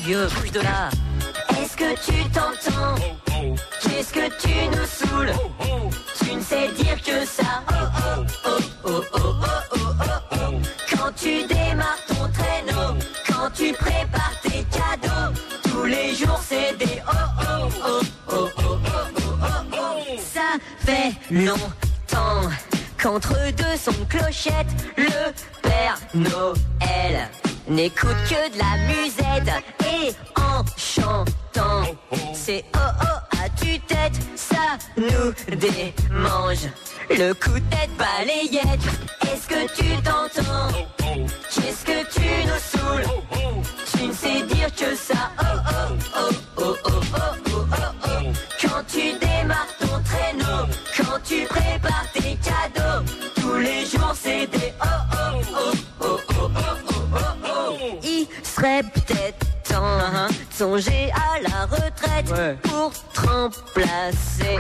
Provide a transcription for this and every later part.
vieux, bouge de là. Est-ce que tu t'entends? Qu'est-ce que tu nous saoules? Tu ne sais dire que ça. Oh oh oh oh oh oh oh oh oh. Quand tu démarres ton traîneau, quand tu prépares tes cadeaux, tous les jours c'est des oh oh oh oh oh oh oh oh oh. Ça fait longtemps qu'entre deux sons de clochette, le Père Noël n'écoute que de la musette. Et en chantant c'est oh oh à tue-tête, ça nous démange. Le coup de tête balayette. Est-ce que tu t'entends? Qu'est-ce que tu nous saoules? Tu ne sais dire que ça. Oh oh oh oh oh oh oh oh oh. Quand tu démarres ton traîneau, quand tu prépares tes cadeaux, tous les jours c'est des oh oh oh oh oh oh oh oh oh. Il serait peut-être temps de songer à la retraite pour te remplacer.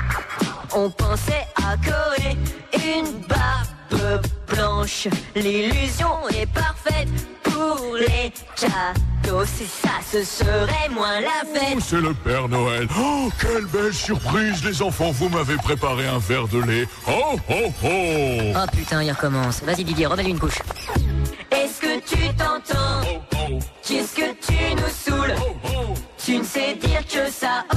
On pensait à Coé, une barbe blanche. L'illusion est parfaite pour les cadeaux. C'est ça, ce serait moins la fête. Oh, c'est le Père Noël. Oh, quelle belle surprise, les enfants. Vous m'avez préparé un verre de lait. Oh, oh, oh. Oh putain, il recommence. Vas-y Didier, remets-lui une couche. Est-ce que tu t'entends? Qu'est-ce que tu nous saoules? Tu ne sais dire que ça. Oh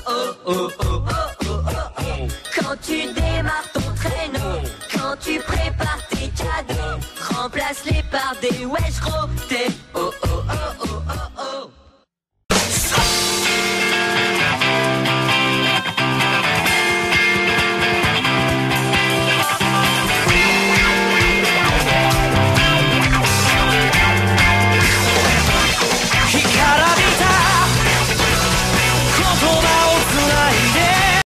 oh oh oh oh oh oh oh. Quand tu démarres ton traîneau, quand tu prépares tes cadeaux, remplace-les par des wesh rotés. Oh oh oh